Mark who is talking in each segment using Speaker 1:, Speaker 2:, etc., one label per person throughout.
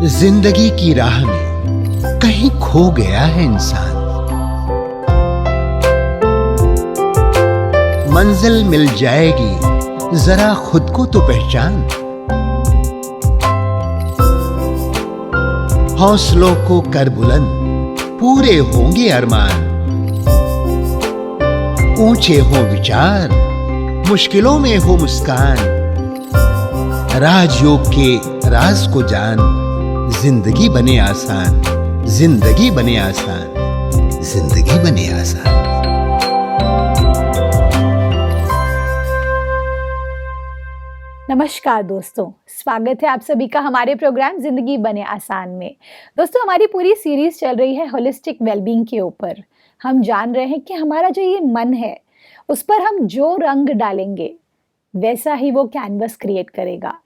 Speaker 1: जिंदगी की राह में कहीं खो गया है इंसान। मंजिल मिल जाएगी, जरा खुद को तो पहचान। हौसलों को कर बुलंद, पूरे होंगे अरमान। ऊंचे हो विचार, मुश्किलों में हो मुस्कान। राजयोग के राज को जान, जिंदगी बने आसान, जिंदगी बने आसान, जिंदगी बने आसान।
Speaker 2: नमस्कार दोस्तों, स्वागत है आप सभी का हमारे प्रोग्राम जिंदगी बने आसान में। दोस्तों, हमारी पूरी सीरीज चल रही है होलिस्टिक वेलबींग के ऊपर। हम जान रहे हैं कि हमारा जो ये मन है, उस पर हम जो रंग डालेंगे वैसा ही वो कैनवस क्रिएट करेगा।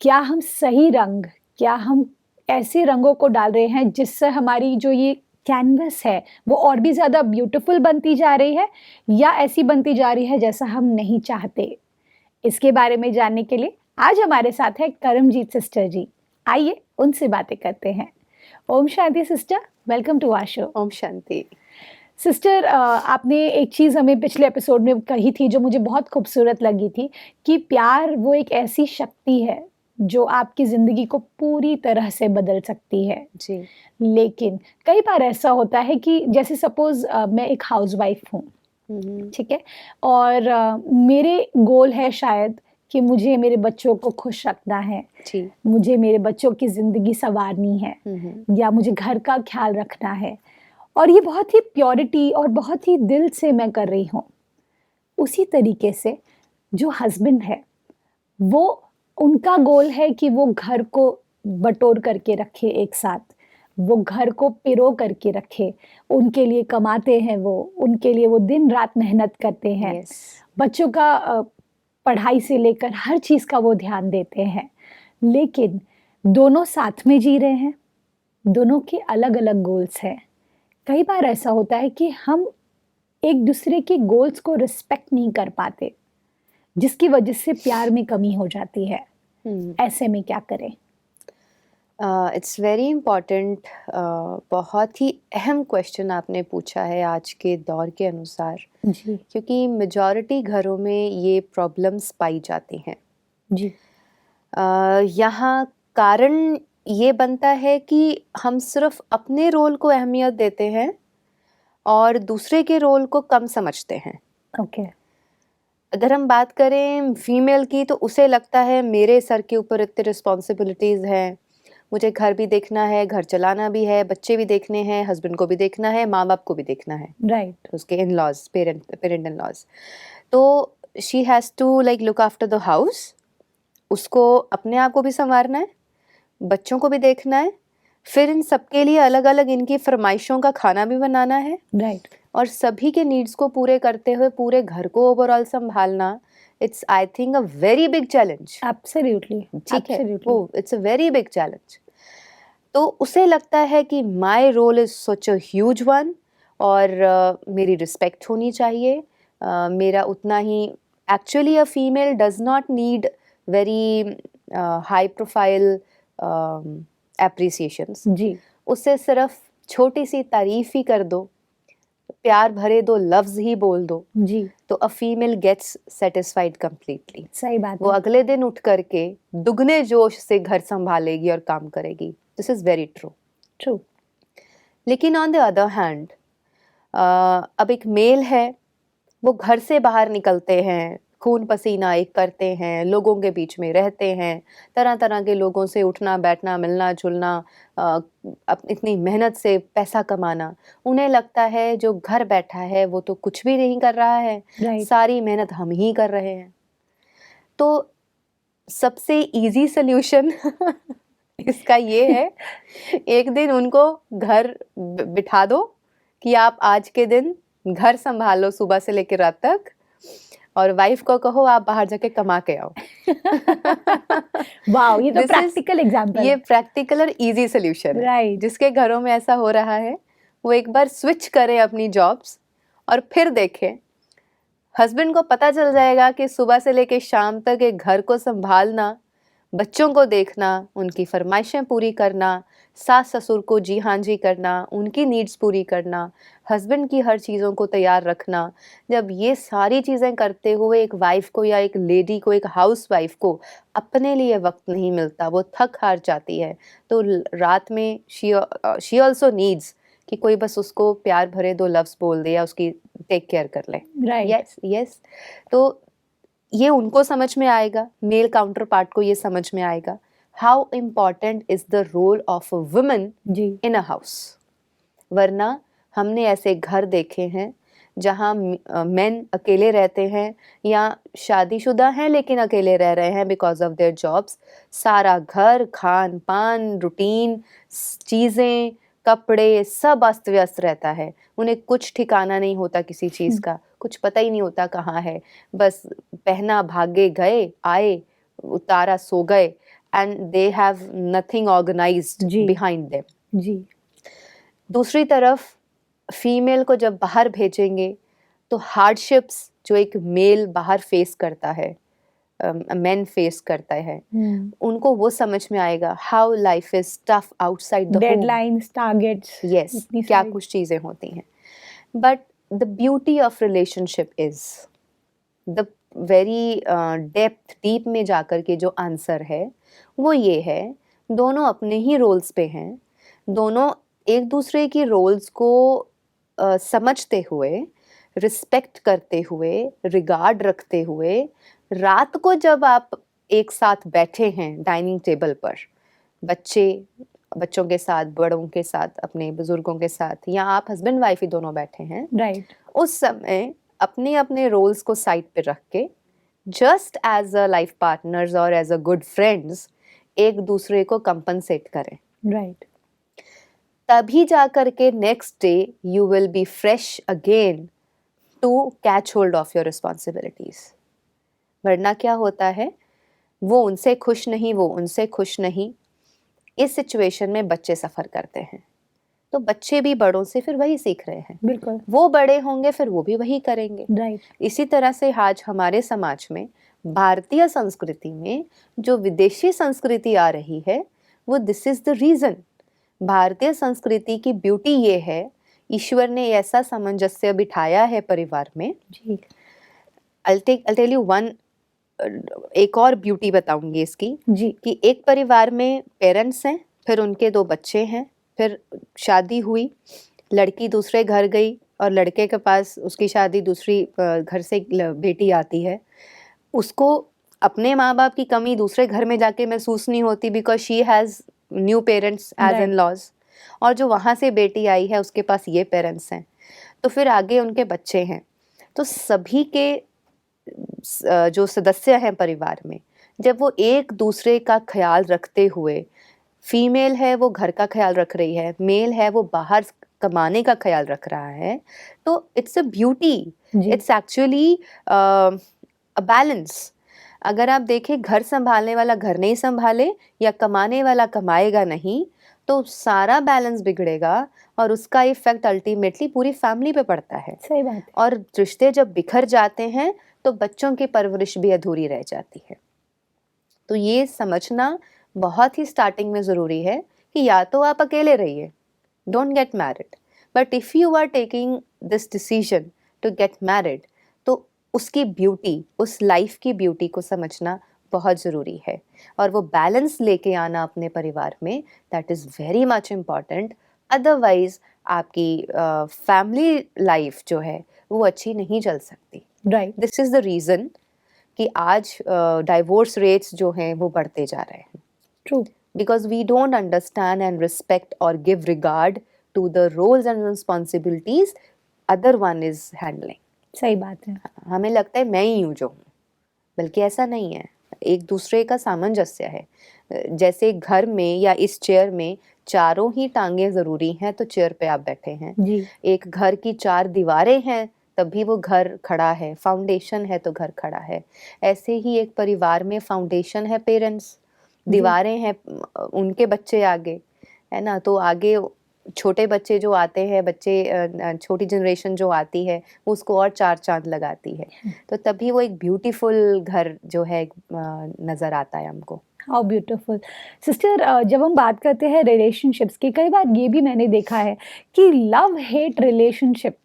Speaker 2: क्या हम सही रंग, क्या हम ऐसे रंगों को डाल रहे हैं जिससे हमारी जो ये कैनवस है वो और भी ज़्यादा ब्यूटीफुल बनती जा रही है, या ऐसी बनती जा रही है जैसा हम नहीं चाहते? इसके बारे में जानने के लिए आज हमारे साथ है करमजीत सिस्टर जी। आइए उनसे बातें करते हैं। Om Shanti sister, welcome to our show.
Speaker 3: Om Shanti.
Speaker 2: Sister, आपने एक चीज़ हमें पिछले एपिसोड में कही थी जो मुझे बहुत खूबसूरत लगी थी कि प्यार वो एक ऐसी शक्ति है जो आपकी ज़िंदगी को पूरी तरह से बदल सकती है।
Speaker 3: जी।
Speaker 2: लेकिन कई बार ऐसा होता है कि जैसे सपोज़ मैं एक हाउसवाइफ हूँ, ठीक है, और मेरे गोल है शायद कि मुझे मेरे बच्चों को खुश रखना है,
Speaker 3: जी।
Speaker 2: मुझे मेरे बच्चों की ज़िंदगी संवारनी है, या मुझे घर का ख्याल रखना है, और ये बहुत ही प्योरिटी और बहुत ही दिल से मैं कर रही हूँ। उसी तरीके से जो हस्बैंड है, वो उनका गोल है कि वो घर को बटोर करके रखे एक साथ, वो घर को पिरो करके रखे, उनके लिए कमाते हैं वो, उनके लिए वो दिन रात मेहनत करते हैं,
Speaker 3: यस।
Speaker 2: बच्चों का पढ़ाई से लेकर हर चीज़ का वो ध्यान देते हैं। लेकिन दोनों साथ में जी रहे हैं, दोनों के अलग-अलग गोल्स हैं। कई बार ऐसा होता है कि हम एक दूसरे के गोल्स को रिस्पेक्ट नहीं कर पाते, जिसकी वजह से प्यार में कमी हो जाती है। ऐसे में क्या करें?
Speaker 3: It's very important. बहुत ही अहम क्वेश्चन आपने पूछा है आज के दौर के अनुसार,
Speaker 2: जी
Speaker 3: क्योंकि मेजॉरिटी घरों में ये प्रॉब्लम्स पाई जाती हैं।
Speaker 2: जी
Speaker 3: यहाँ कारण ये बनता है कि हम सिर्फ अपने रोल को अहमियत देते हैं और दूसरे के रोल को कम समझते हैं।
Speaker 2: ओके।
Speaker 3: अगर हम बात करें फीमेल की, तो उसे लगता है मेरे सर के ऊपर इतनी रिस्पॉन्सिबिलिटीज़ हैं, मुझे घर भी देखना है, घर चलाना भी है, बच्चे भी देखने हैं, हस्बैंड को भी देखना है, माँ बाप को भी देखना है,
Speaker 2: राइट।
Speaker 3: उसके in laws, parent in laws. तो she has to like look after the house. उसको अपने आप को भी संवारना है, बच्चों को भी देखना है, फिर इन सबके लिए अलग अलग इनकी फरमाइशों का खाना भी बनाना है,
Speaker 2: राइट।
Speaker 3: और सभी के नीड्स को पूरे करते हुए पूरे घर को ओवरऑल संभालना, it's I think a very big challenge.
Speaker 2: Absolutely,
Speaker 3: ठीक है,
Speaker 2: एब्सोल्युटली।
Speaker 3: वो it's a very big challenge. तो उसे लगता है कि my role is such a huge one, और मेरी रिस्पेक्ट होनी चाहिए, मेरा उतना ही। Actually a female does not need very high profile appreciations.
Speaker 2: जी
Speaker 3: उसे सिर्फ छोटी सी तारीफ ही कर दो, प्यार भरे दो लफ्ज ही बोल दो,
Speaker 2: जी,
Speaker 3: तो a female gets satisfied completely.
Speaker 2: सही बात
Speaker 3: वो
Speaker 2: है।
Speaker 3: अगले दिन उठ करके दुगने जोश से घर संभालेगी और काम करेगी। This is very true.
Speaker 2: True.
Speaker 3: लेकिन ऑन द अदर हैंड, अब एक मेल है, वो घर से बाहर निकलते हैं, खून पसीना एक करते हैं, लोगों के बीच में रहते हैं, तरह तरह के लोगों से उठना बैठना मिलना जुलना, इतनी मेहनत से पैसा कमाना। उन्हें लगता है जो घर बैठा है वो तो कुछ भी नहीं कर रहा है,
Speaker 2: राइट।
Speaker 3: सारी मेहनत हम ही कर रहे हैं। तो सबसे इजी सल्यूशन इसका ये है, एक दिन उनको घर बिठा दो कि आप आज के दिन घर संभालो सुबह से लेकर रात तक, और वाइफ को कहो आप बाहर जाके कमा के आओ।
Speaker 2: वाओ, ये तो
Speaker 3: This is-
Speaker 2: प्रैक्टिकल एग्जांपल
Speaker 3: ये
Speaker 2: है।
Speaker 3: प्रैक्टिकल और इजी सोल्यूशन है।
Speaker 2: राइट।
Speaker 3: जिसके घरों में ऐसा हो रहा है वो एक बार स्विच करें अपनी जॉब्स, और फिर देखें। हस्बैंड को पता चल जाएगा कि सुबह से लेके शाम तक एक घर को संभालना बच्चों को देखना, उनकी फरमाइशें पूरी करना, सास ससुर को जी हाँ जी करना, उनकी नीड्स पूरी करना, हस्बैंड की हर चीज़ों को तैयार रखना। जब ये सारी चीज़ें करते हुए एक वाइफ को या एक लेडी को, एक हाउस वाइफ को अपने लिए वक्त नहीं मिलता, वो थक हार जाती है, तो रात में शी ऑल्सो नीड्स कि कोई बस उसको प्यार भरे 2 लफ्ज़ बोल दे या उसकी टेक केयर कर ले।
Speaker 2: राइट।
Speaker 3: Yes yes. तो ये उनको समझ में आएगा, मेल काउंटर पार्ट को ये समझ में आएगा how important is the role of a woman
Speaker 2: जी।
Speaker 3: In a house. वरना हमने ऐसे घर देखे हैं जहाँ मेन अकेले रहते हैं या शादीशुदा हैं लेकिन अकेले रह रहे हैं बिकॉज ऑफ देयर जॉब्स। सारा घर, खान पान, रूटीन, चीज़ें, कपड़े सब अस्त व्यस्त रहता है। उन्हें कुछ ठिकाना नहीं होता किसी चीज़ का, कुछ पता ही नहीं होता कहाँ है। बस पहना, भागे, गए, आए, उतारा, सो गए, and they have nothing organised
Speaker 2: जी।
Speaker 3: Behind them.
Speaker 2: जी।
Speaker 3: दूसरी तरफ फीमेल को जब बाहर भेजेंगे तो हार्डशिप्स जो एक मेल बाहर फेस करता है, मेन फेस करता है, उनको वो समझ में आएगा how life is tough outside the home.
Speaker 2: Deadlines, targets,
Speaker 3: yes,
Speaker 2: इतनी
Speaker 3: क्या
Speaker 2: सारी।
Speaker 3: कुछ चीज़ें होती हैं। But the beauty of relationship is the very depth, deep में जाकर के जो आंसर है वो ये है, दोनों अपने ही रोल्स पे हैं, दोनों एक दूसरे की रोल्स को समझते हुए, रिस्पेक्ट करते हुए, रिगार्ड रखते हुए, रात को जब आप एक साथ बैठे हैं डाइनिंग टेबल पर, बच्चों के साथ, बड़ों के साथ, अपने बुजुर्गों के साथ, या आप हस्बैंड वाइफ ही दोनों बैठे हैं,
Speaker 2: राइट।
Speaker 3: उस समय अपने अपने रोल्स को साइड पे रख के just as a life partners और एज अ गुड फ्रेंड्स एक दूसरे को कंपनसेट करें।
Speaker 2: राइट।
Speaker 3: तभी जाकर के next day you will be fresh again to catch hold of your responsibilities. वरना क्या होता है, वो उनसे खुश नहीं, वो उनसे खुश नहीं, इस सिचुएशन में बच्चे सफ़र करते हैं। तो बच्चे भी बड़ों से फिर वही सीख रहे हैं,
Speaker 2: बिल्कुल।
Speaker 3: वो बड़े होंगे फिर वो भी वही करेंगे।
Speaker 2: राइट।
Speaker 3: इसी तरह से आज हमारे समाज में, भारतीय संस्कृति में जो विदेशी संस्कृति आ रही है, वो दिस इज द रीज़न। भारतीय संस्कृति की ब्यूटी ये है, ईश्वर ने ऐसा सामंजस्य बिठाया है परिवार में।
Speaker 2: जी।
Speaker 3: I'll tell you one, एक और ब्यूटी बताऊंगी इसकी,
Speaker 2: जी।
Speaker 3: कि एक परिवार में पेरेंट्स हैं, फिर उनके 2 बच्चे हैं, फिर शादी हुई, लड़की दूसरे घर गई और लड़के के पास उसकी शादी दूसरी घर से बेटी आती है। उसको अपने माँ बाप की कमी दूसरे घर में जाके महसूस नहीं होती because she has new parents as in laws, और जो वहाँ से बेटी आई है उसके पास ये पेरेंट्स हैं। तो फिर आगे उनके बच्चे हैं, तो सभी के जो सदस्य हैं परिवार में, जब वो एक दूसरे का ख्याल रखते हुए, फीमेल है वो घर का ख्याल रख रही है, मेल है वो बाहर कमाने का ख्याल रख रहा है, तो it's a beauty, it's actually a balance. अगर आप देखें, घर संभालने वाला घर नहीं संभाले या कमाने वाला कमाएगा नहीं, तो सारा बैलेंस बिगड़ेगा और उसका इफेक्ट अल्टीमेटली पूरी फैमिली पे पड़ता है।
Speaker 2: सही बात है।
Speaker 3: और रिश्ते जब बिखर जाते हैं तो बच्चों की परवरिश भी अधूरी रह जाती है। तो ये समझना बहुत ही स्टार्टिंग में ज़रूरी है कि या तो आप अकेले रहिए, don't get married, but if you are taking this decision to get married, तो उसकी ब्यूटी, उस लाइफ की ब्यूटी को समझना बहुत ज़रूरी है, और वो बैलेंस लेके आना अपने परिवार में, that is very much important. Otherwise आपकी फैमिली लाइफ जो है वो अच्छी नहीं चल सकती।
Speaker 2: Right.
Speaker 3: This is the reason कि आज डाइवोर्स रेट्स जो हैं वो बढ़ते जा रहे हैं,
Speaker 2: true.
Speaker 3: because we don't understand and respect or give regard to the roles and responsibilities other one is handling.
Speaker 2: सही बात है।
Speaker 3: हमें लगता है मैं ही हूँ जो हूँ, बल्कि ऐसा नहीं है, एक दूसरे का सामंजस्य है। जैसे घर में या इस चेयर में चारों ही टांगें ज़रूरी हैं, तो चेयर पे आप बैठे हैं।
Speaker 2: जी।
Speaker 3: एक घर की 4 दीवारें हैं तभी वो घर खड़ा है, फाउंडेशन है तो घर खड़ा है। ऐसे ही एक परिवार में फाउंडेशन है पेरेंट्स, दीवारें हैं उनके बच्चे आगे, है ना, तो आगे छोटे बच्चे जो आते हैं, छोटी जनरेशन जो आती है, वो उसको और चार चांद लगाती है। तो तभी वो एक ब्यूटीफुल घर जो है नज़र आता है हमको।
Speaker 2: How beautiful sister. जब हम बात करते हैं रिलेशनशिप्स की, कई बार ये भी मैंने देखा है कि लव हेट रिलेशनशिप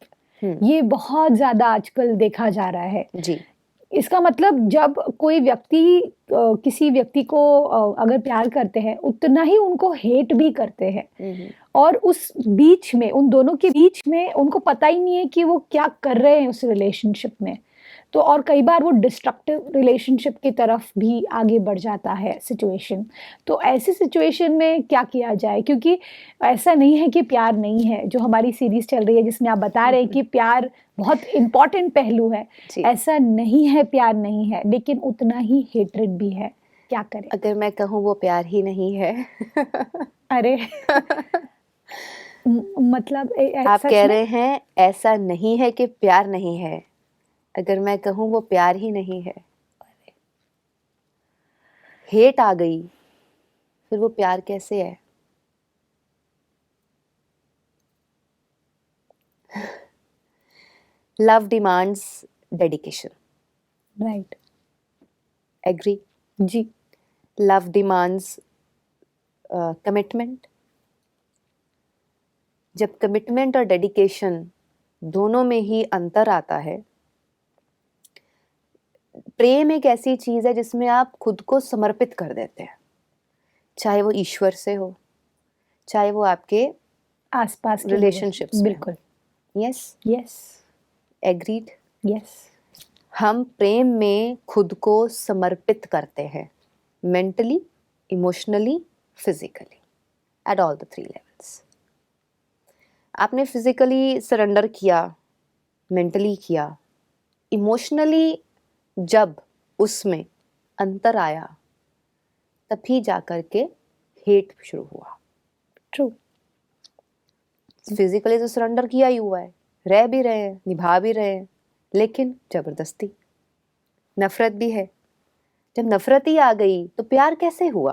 Speaker 2: ये बहुत ज्यादा आजकल देखा जा रहा है।
Speaker 3: जी।
Speaker 2: इसका मतलब जब कोई व्यक्ति किसी व्यक्ति को अगर प्यार करते हैं, उतना ही उनको हेट भी करते हैं। और उस बीच में, उन दोनों के बीच में उनको पता ही नहीं है कि वो क्या कर रहे हैं उस रिलेशनशिप में। तो और कई बार वो डिस्ट्रक्टिव रिलेशनशिप की तरफ भी आगे बढ़ जाता है सिचुएशन। तो ऐसी सिचुएशन में क्या किया जाए? क्योंकि ऐसा नहीं है कि प्यार नहीं है, जो हमारी सीरीज चल रही है जिसमें आप बता रहे हैं कि प्यार बहुत इम्पोर्टेंट पहलू है।
Speaker 3: जी।
Speaker 2: ऐसा नहीं है प्यार नहीं है, लेकिन उतना ही हेट्रेड भी है। क्या करें?
Speaker 3: अगर मैं कहूँ वो प्यार ही नहीं है।
Speaker 2: अरे मतलब
Speaker 3: आप
Speaker 2: सच
Speaker 3: कह
Speaker 2: में?
Speaker 3: रहे हैं ऐसा नहीं है कि प्यार नहीं है, अगर मैं कहूँ वो प्यार ही नहीं है, हेट आ गई, फिर वो प्यार कैसे है? Love demands dedication.
Speaker 2: Right.
Speaker 3: Agree?
Speaker 2: जी।
Speaker 3: Love demands commitment. जब कमिटमेंट और डेडिकेशन दोनों में ही अंतर आता है, प्रेम एक ऐसी चीज है जिसमें आप खुद को समर्पित कर देते हैं, चाहे वो ईश्वर से हो, चाहे वो आपके
Speaker 2: आसपास के
Speaker 3: relationships में।
Speaker 2: बिल्कुल।
Speaker 3: यस।
Speaker 2: यस।
Speaker 3: एग्रीड।
Speaker 2: यस।
Speaker 3: हम प्रेम में खुद को समर्पित करते हैं, mentally, emotionally, physically, at all the 3 levels. आपने फिजिकली सरेंडर किया, मेंटली किया, इमोशनली जब उसमें अंतर आया, तभी जाकर के हेट शुरू हुआ।
Speaker 2: ट्रू।
Speaker 3: फिजिकली तो सरेंडर किया ही हुआ है, रह भी रहे हैं, निभा भी रहे हैं, लेकिन जबरदस्ती नफरत भी है। जब नफरत ही आ गई तो प्यार कैसे हुआ?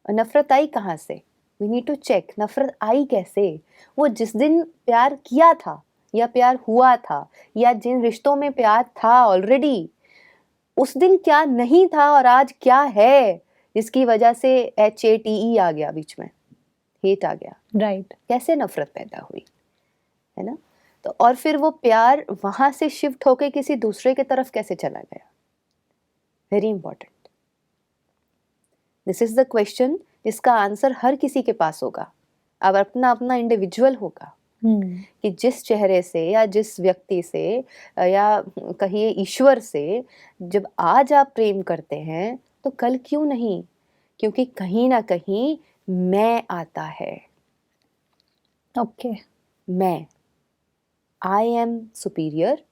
Speaker 3: और नफरत आई कहाँ से? वी नीड टू चेक, नफरत आई कैसे? वो जिस दिन प्यार किया था या प्यार हुआ था या जिन रिश्तों में प्यार था ऑलरेडी, उस दिन क्या नहीं था और आज क्या है, जिसकी वजह से HATE आ गया बीच में, हेट आ गया।
Speaker 2: राइट।
Speaker 3: कैसे नफरत पैदा हुई, है ना? तो और फिर वो प्यार वहां से शिफ्ट होके किसी दूसरे की तरफ कैसे चला गया? Very important. This is the question जिसका आंसर हर किसी के पास होगा, अब अपना अपना इंडिविजुअल होगा कि जिस चेहरे से या जिस व्यक्ति से या कहिए ईश्वर से जब आज आप प्रेम करते हैं, तो कल क्यों नहीं? क्योंकि कहीं ना कहीं मैं आता है।
Speaker 2: ओके।
Speaker 3: मैं, I am superior,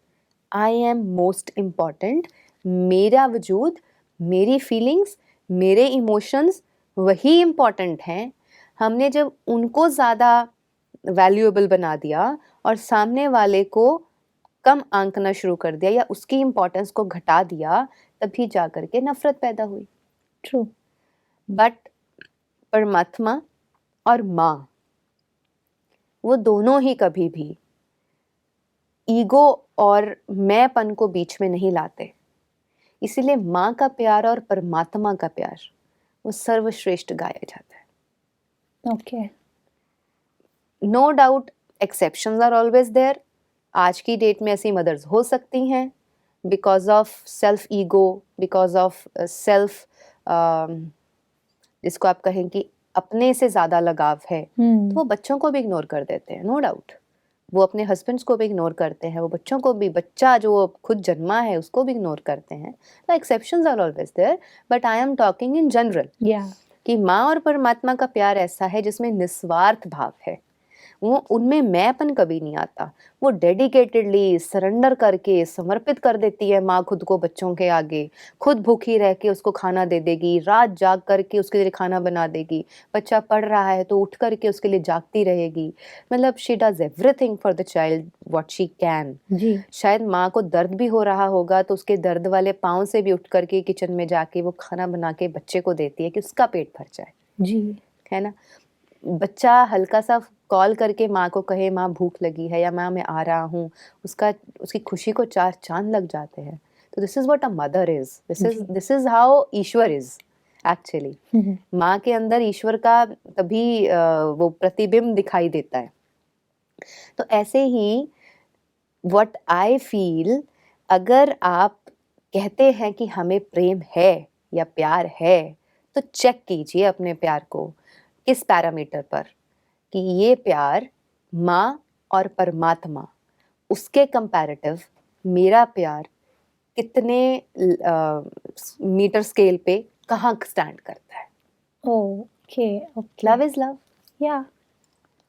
Speaker 3: I am most important, मेरा वजूद, मेरी फीलिंग्स, मेरे इमोशंस वही इम्पॉर्टेंट हैं। हमने जब उनको ज़्यादा वैल्यूएबल बना दिया और सामने वाले को कम आंकना शुरू कर दिया या उसकी इम्पोर्टेंस को घटा दिया, तभी जा करके नफरत पैदा हुई।
Speaker 2: ट्रू।
Speaker 3: बट परमात्मा और माँ, वो दोनों ही कभी भी ईगो और मैंपन को बीच में नहीं लाते। इसीलिए माँ का प्यार और परमात्मा का प्यार वो सर्वश्रेष्ठ गाया जाता है।
Speaker 2: Okay.
Speaker 3: No doubt exceptions are always there. आज की डेट में ऐसी मदर्स हो सकती हैं because of self ego, because of self, जिसको आप कहें कि अपने से ज़्यादा लगाव है, तो वो बच्चों को भी इग्नोर कर देते हैं। नो डाउट वो अपने हस्बैंड्स को भी इग्नोर करते हैं, वो बच्चों को भी, बच्चा जो खुद जन्मा है उसको भी इग्नोर करते हैं। तो exceptions are always there, but I am talking in general कि माँ और परमात्मा का प्यार ऐसा है जिसमें निस्वार्थ भाव है। वो उनमें मैंपन कभी नहीं आता। वो डेडिकेटेडली सरेंडर करके समर्पित कर देती है माँ खुद को बच्चों के आगे, खुद भूखी रह के उसको खाना दे देगी, रात जाग करके उसके लिए खाना बना देगी, बच्चा पढ़ रहा है तो उठ करके उसके लिए जागती रहेगी। मतलब she does everything for the child what she can. शायद माँ को दर्द भी हो रहा होगा तो उसके दर्द वाले पाँव से भी उठ करके किचन में जाके वो खाना बना के बच्चे को देती है कि उसका पेट भर जाए।
Speaker 2: जी।
Speaker 3: है ना? बच्चा हल्का सा कॉल करके माँ को कहे माँ भूख लगी है या माँ मैं आ रहा हूँ, उसकी खुशी को 4 चांद लग जाते हैं। तो this is what a mother is, this is how Ishwar is actually. माँ के अंदर ईश्वर का तभी वो प्रतिबिंब दिखाई देता है। तो ऐसे ही व्हाट आई फील, अगर आप कहते हैं कि हमें प्रेम है या प्यार है, तो चेक कीजिए अपने प्यार को किस पैरामीटर पर, कि ये प्यार माँ और परमात्मा, उसके कंपैरेटिव मेरा प्यार कितने मीटर स्केल पे कहाँ स्टैंड करता है।
Speaker 2: Okay okay,
Speaker 3: love is love.
Speaker 2: या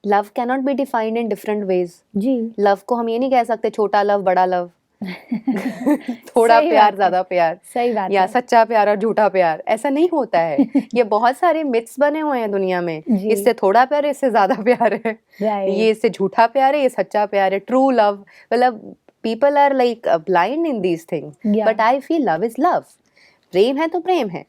Speaker 3: love cannot be defined in different ways.
Speaker 2: जी
Speaker 3: लव को हम ये नहीं कह सकते छोटा लव बड़ा लव, थोड़ा
Speaker 2: सही
Speaker 3: प्यार
Speaker 2: बात है,
Speaker 3: ज्यादा प्यार,
Speaker 2: सही बात
Speaker 3: या
Speaker 2: है।
Speaker 3: सच्चा प्यार और झूठा प्यार, ऐसा नहीं होता है। ये बहुत सारे मिथ्स बने हुए हैं दुनिया में,
Speaker 2: जी।
Speaker 3: इससे थोड़ा प्यार है, इससे ज्यादा प्यार है,
Speaker 2: राइट,
Speaker 3: ये इससे झूठा प्यार है, ये सच्चा प्यार है, ट्रू लव। मतलब people are like blind in these things,
Speaker 2: Yeah.
Speaker 3: But I feel love is love. प्रेम है तो प्रेम है।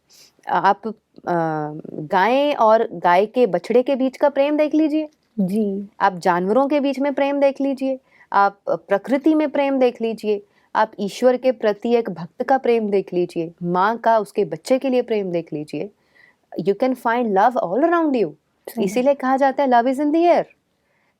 Speaker 3: आप गाय और गाय के बछड़े के बीच का प्रेम देख लीजिए,
Speaker 2: जी,
Speaker 3: आप जानवरों के बीच में प्रेम देख लीजिए, आप प्रकृति में प्रेम देख लीजिए, आप ईश्वर के प्रति एक भक्त का प्रेम देख लीजिए, माँ का उसके बच्चे के लिए प्रेम देख लीजिए। You can find love all around you.
Speaker 2: सही
Speaker 3: इसीलिए कहा जाता है love is in the air.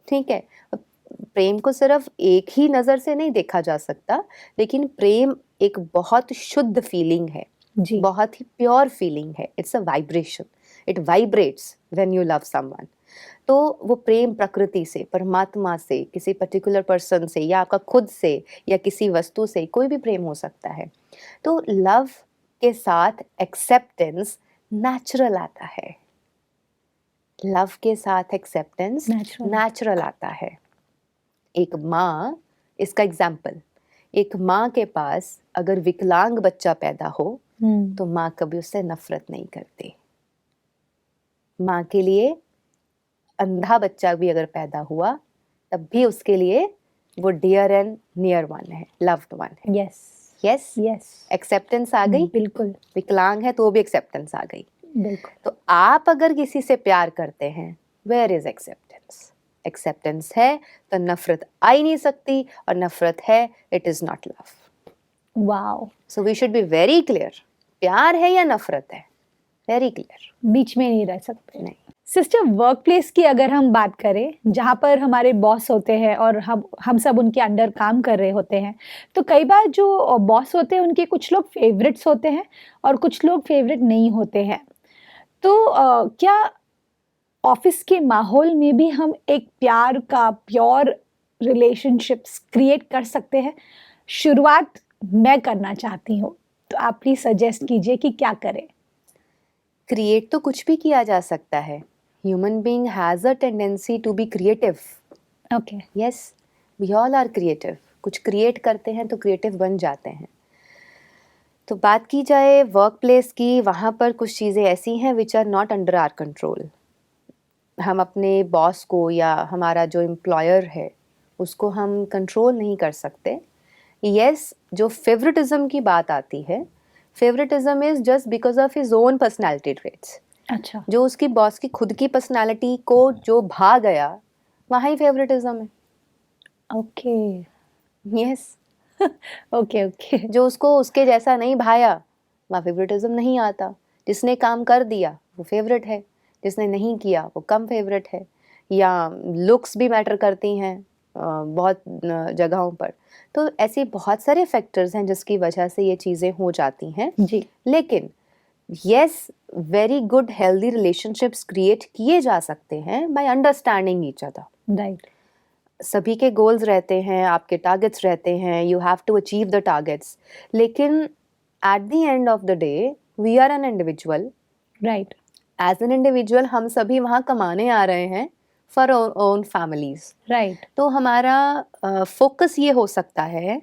Speaker 3: ठीक है, प्रेम को सिर्फ एक ही नज़र से नहीं देखा जा सकता, लेकिन प्रेम एक बहुत शुद्ध फीलिंग है,
Speaker 2: जी,
Speaker 3: बहुत ही प्योर फीलिंग है। It's a vibration, it vibrates when you love someone. तो वो प्रेम प्रकृति से, परमात्मा से, किसी पर्टिकुलर पर्सन से, या आपका खुद से, या किसी वस्तु से, कोई भी प्रेम हो सकता है। तो लव के साथ एक्सेप्टेंस नेचुरल आता है। लव के साथ एक्सेप्टेंस
Speaker 2: Natural.
Speaker 3: नेचुरल आता है। एक माँ, इसका एग्जाम्पल, एक माँ के पास अगर विकलांग बच्चा पैदा हो तो माँ कभी उससे नफरत नहीं करती। माँ के लिए अंधा बच्चा भी अगर पैदा हुआ तब भी उसके लिए वो डियर एंड नियर वन है, लव्ड वन है।
Speaker 2: यस
Speaker 3: यस,
Speaker 2: यस,
Speaker 3: एक्सेप्टेंस आ गई।
Speaker 2: बिल्कुल
Speaker 3: विकलांग है तो भी एक्सेप्टेंस आ गई।
Speaker 2: बिल्कुल।
Speaker 3: तो आप अगर किसी से प्यार करते हैं, वेयर इज एक्सेप्टेंस? एक्सेप्टेंस है तो नफरत आ ही नहीं सकती, और नफरत है, it is not love.
Speaker 2: Wow,
Speaker 3: so we should be very clear, प्यार है या नफरत है, वेरी क्लियर।
Speaker 2: बीच में नहीं रह सकते।
Speaker 3: नहीं।
Speaker 2: सिस्टर, वर्क प्लेस की अगर हम बात करें, जहाँ पर हमारे बॉस होते हैं और हम सब उनके अंडर काम कर रहे होते हैं, तो कई बार जो बॉस होते हैं उनके कुछ लोग फेवरेट्स होते हैं और कुछ लोग फेवरेट नहीं होते हैं। तो क्या ऑफिस के माहौल में भी हम एक प्यार का प्योर रिलेशनशिप्स क्रिएट कर सकते हैं? शुरुआत मैं करना चाहती हूँ, तो आप प्लीज सजेस्ट कीजिए कि क्या करें।
Speaker 3: क्रिएट तो कुछ भी किया जा सकता है। Human being has a tendency to be creative.
Speaker 2: Okay,
Speaker 3: yes, we all are creative. कुछ क्रिएट करते हैं तो क्रिएटिव बन जाते हैं। तो बात की जाए वर्क प्लेस की, वहाँ पर कुछ चीज़ें ऐसी हैं which are not under our control. हम अपने बॉस को या हमारा जो एम्प्लॉयर है उसको हम कंट्रोल नहीं कर सकते। यस, जो फेवरेटिज्म की बात आती है, favouritism is just because of his own personality traits.
Speaker 2: अच्छा,
Speaker 3: जो उसकी बॉस की खुद की पर्सनैलिटी को जो भा गया, वहाँ ही फेवरेटिज्म है।
Speaker 2: ओके,
Speaker 3: यस,
Speaker 2: ओके ओके,
Speaker 3: जो उसको उसके जैसा नहीं भाया, वहाँ फेवरेटिज्म नहीं आता। जिसने काम कर दिया वो फेवरेट है, जिसने नहीं किया वो कम फेवरेट है। या लुक्स भी मैटर करती हैं बहुत जगहों पर। तो ऐसी बहुत सारे फैक्टर्स हैं जिसकी वजह से ये चीज़ें हो जाती हैं।
Speaker 2: जी,
Speaker 3: लेकिन yes, very good healthy relationships create किए जा सकते हैं by understanding each other.
Speaker 2: Right,
Speaker 3: सभी के गोल्स रहते हैं, आपके टारगेट्स रहते हैं, you have to achieve the targets. लेकिन at the end of the day we are an individual.
Speaker 2: Right,
Speaker 3: as an individual हम सभी वहाँ कमाने आ रहे हैं for our own families.
Speaker 2: Right,
Speaker 3: तो हमारा फोकस ये हो सकता है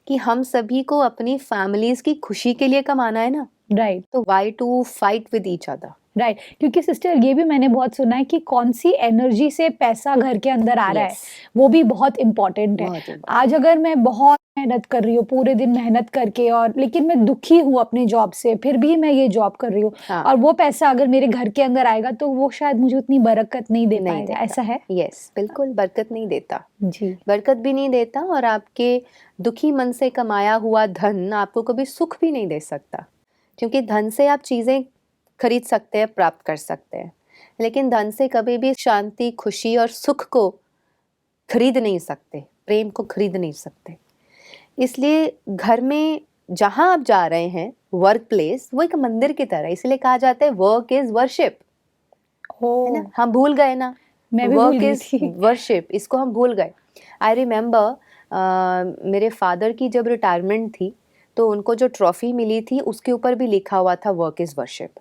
Speaker 3: कि हम सभी को अपनी फैमिलीज की खुशी के लिए कमाना है ना,
Speaker 2: राइट,
Speaker 3: तो why to fight with each other.
Speaker 2: Right. क्योंकि सिस्टर ये भी मैंने बहुत सुना है कि कौन सी एनर्जी से पैसा घर के अंदर आ रहा है,
Speaker 3: Yes.
Speaker 2: वो भी बहुत इम्पोर्टेंट है।
Speaker 3: बहुत important।
Speaker 2: आज अगर मैं बहुत मेहनत कर रही हूँ पूरे दिन मेहनत करके, और लेकिन मैं दुखी हूँ अपने जॉब से, फिर भी मैं ये जॉब कर रही हूँ,
Speaker 3: हाँ।
Speaker 2: और वो पैसा अगर मेरे घर के अंदर आएगा तो वो शायद मुझे उतनी बरकत नहीं दे
Speaker 3: नहीं
Speaker 2: पाएगा,
Speaker 3: देता।
Speaker 2: ऐसा है?
Speaker 3: यस, बिल्कुल बरकत नहीं देता।
Speaker 2: जी।
Speaker 3: बरकत भी नहीं देता, और आपके दुखी मन से कमाया हुआ धन आपको कभी सुख भी नहीं दे सकता, क्योंकि धन से आप चीज़ें खरीद सकते हैं, प्राप्त कर सकते हैं, लेकिन धन से कभी भी शांति, खुशी और सुख को खरीद नहीं सकते, प्रेम को खरीद नहीं सकते। इसलिए घर में जहाँ आप जा रहे हैं, वर्क प्लेस, वो एक मंदिर की तरह, इसलिए कहा जाता है वर्क इज वर्शिप, है ना?
Speaker 2: ओ,
Speaker 3: हम भूल गए ना,
Speaker 2: मैं भी भूल
Speaker 3: वर्क
Speaker 2: गई
Speaker 3: इज
Speaker 2: थी।
Speaker 3: वर्शिप, इसको हम भूल गए। आई रिमेम्बर मेरे फादर की जब रिटायरमेंट थी तो उनको जो ट्रॉफी मिली थी उसके ऊपर भी लिखा हुआ था वर्क इज वर्शिप,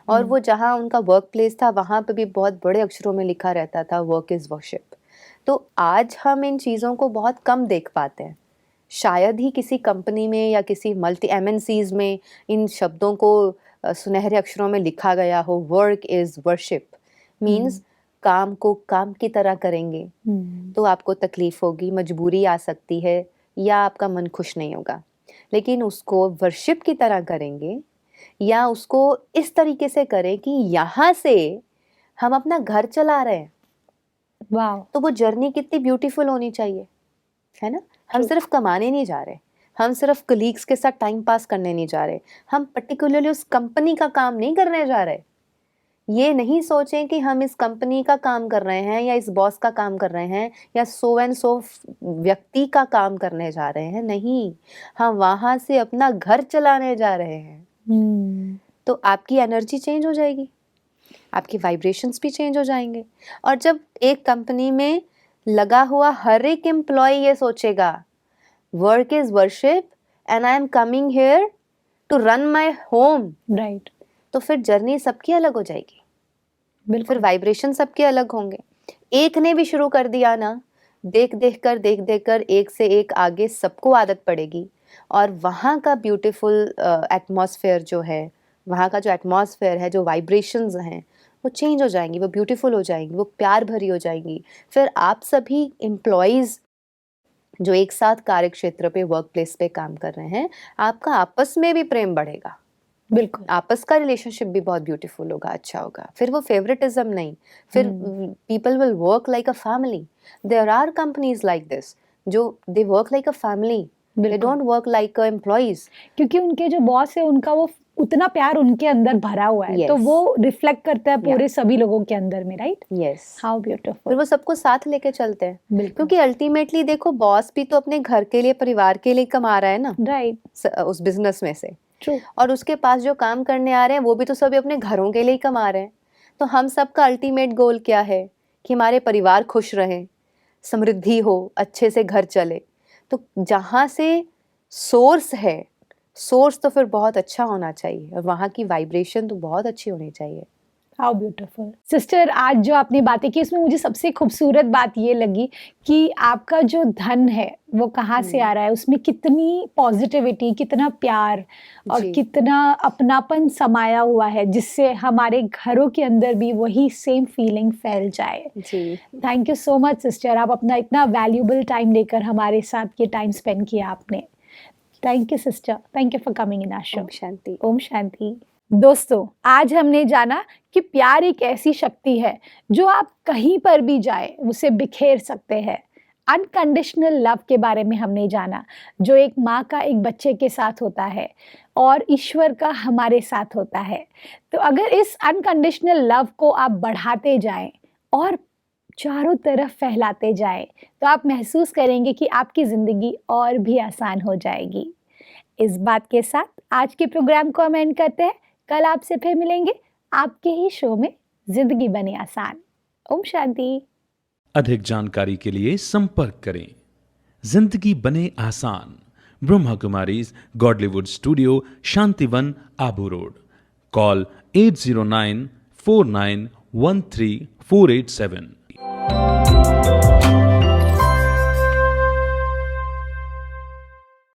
Speaker 3: और वो जहाँ उनका वर्क प्लेस था वहाँ पे भी बहुत बड़े अक्षरों में लिखा रहता था वर्क इज वर्शिप। तो आज हम इन चीज़ों को बहुत कम देख पाते हैं, शायद ही किसी कंपनी में या किसी मल्टी एमएनसीज में इन शब्दों को सुनहरे अक्षरों में लिखा गया हो, वर्क इज वर्शिप मीन्स काम को काम की तरह करेंगे तो आपको तकलीफ होगी, मजबूरी आ सकती है, या आपका मन खुश नहीं होगा, लेकिन उसको वर्शिप की तरह करेंगे या उसको इस तरीके से करें कि यहाँ से हम अपना घर चला रहे हैं,
Speaker 2: वाह,
Speaker 3: तो वो जर्नी कितनी ब्यूटीफुल होनी चाहिए, है ना? हम
Speaker 2: True.
Speaker 3: सिर्फ कमाने नहीं जा रहे, हम सिर्फ कलीग्स के साथ टाइम पास करने नहीं जा रहे, हम पर्टिकुलरली उस कंपनी का काम नहीं करने जा रहे। ये नहीं सोचें कि हम इस कंपनी का काम कर रहे हैं या इस बॉस का काम कर रहे हैं या सो एंड सो व्यक्ति का काम करने जा रहे हैं, नहीं, हम वहाँ से अपना घर चलाने जा रहे हैं। तो आपकी एनर्जी चेंज हो जाएगी, आपके वाइब्रेशंस भी चेंज हो जाएंगे, और जब एक कंपनी में लगा हुआ हर एक एम्प्लॉय ये सोचेगा work is worship and I am coming here to run my home,
Speaker 2: right,
Speaker 3: तो फिर जर्नी सबकी अलग हो जाएगी, फिर
Speaker 2: बिल्कुल,
Speaker 3: वाइब्रेशन सबके अलग होंगे। एक ने भी शुरू कर दिया ना, देख देख कर एक से एक आगे सबको आदत पड़ेगी, और वहाँ का ब्यूटीफुल एटमॉस्फेयर जो है, वहाँ का जो एटमॉस्फेयर है, जो वाइब्रेशंस हैं वो चेंज हो जाएंगी, वो ब्यूटीफुल हो जाएंगी, वो प्यार भरी हो जाएंगी। फिर आप सभी एम्प्लॉयज़ जो एक साथ कार्य क्षेत्र पे, वर्क प्लेस पे काम कर रहे हैं, आपका आपस में भी प्रेम बढ़ेगा,
Speaker 2: बिल्कुल,
Speaker 3: आपस का रिलेशनशिप भी बहुत ब्यूटीफुल होगा, अच्छा होगा। फिर वो फेवरेटिज्म नहीं, फिर people will work like a family. There are companies like this जो they work like a family, they
Speaker 2: बिल्कुल।
Speaker 3: Don't work like a employees.
Speaker 2: क्योंकि उनके जो बॉस है उनका वो उतना प्यार उनके अंदर भरा हुआ है, तो
Speaker 3: Yes.
Speaker 2: वो रिफ्लेक्ट करता है पूरे सभी लोगों के अंदर में, राइट?
Speaker 3: यस,
Speaker 2: हाउ
Speaker 3: फिर
Speaker 2: ब्यूटीफुल,
Speaker 3: वो सबको साथ लेके चलते हैं,
Speaker 2: बिल्कुल,
Speaker 3: क्योंकि अल्टीमेटली देखो बॉस भी तो अपने घर के लिए, परिवार के लिए कमा रहा है ना,
Speaker 2: राइट,
Speaker 3: उस बिजनेस में से,
Speaker 2: ट्रू,
Speaker 3: और उसके पास जो काम करने आ रहे हैं वो भी तो सभी अपने घरों के लिए ही कमा रहे हैं। तो हम सबका अल्टीमेट गोल क्या है कि हमारे परिवार खुश रहें, समृद्धि हो, अच्छे से घर चले। तो जहाँ से सोर्स है, सोर्स तो फिर बहुत अच्छा होना चाहिए, और वहाँ की वाइब्रेशन तो बहुत अच्छी होनी चाहिए।
Speaker 2: How beautiful. सिस्टर, आज जो आपने बातें की उसमें मुझे सबसे खूबसूरत बात ये लगी कि आपका जो धन है वो कहाँ से आ रहा है, उसमें कितनी पॉजिटिविटी, कितना प्यार और
Speaker 3: जी।
Speaker 2: कितना अपनापन समाया हुआ है, जिससे हमारे घरों के अंदर भी वही सेम फीलिंग फैल जाए।
Speaker 3: जी,
Speaker 2: thank you so much sister, आप अपना इतना वैल्यूबल टाइम लेकर हमारे साथ ये टाइम स्पेंड किया आपने। Thank you sister, thank you for coming in our show.
Speaker 3: Om Shanti.
Speaker 2: Om Shanti. दोस्तों, आज हमने जाना कि प्यार एक ऐसी शक्ति है जो आप कहीं पर भी जाए उसे बिखेर सकते हैं। अनकंडीशनल लव के बारे में हमने जाना, जो एक माँ का एक बच्चे के साथ होता है और ईश्वर का हमारे साथ होता है। तो अगर इस अनकंडीशनल लव को आप बढ़ाते जाएं और चारों तरफ फैलाते जाएं, तो आप महसूस करेंगे कि आपकी ज़िंदगी और भी आसान हो जाएगी। इस बात के साथ आज के प्रोग्राम को हम एंड करते हैं। कल आपसे फिर मिलेंगे आपके ही शो में जिंदगी बने आसान। ओम शांति।
Speaker 4: अधिक जानकारी के लिए संपर्क करें। जिंदगी बने आसान, Brahma Kumaris Godlywood studio, Shantivan, Abu road. Call 80949134887।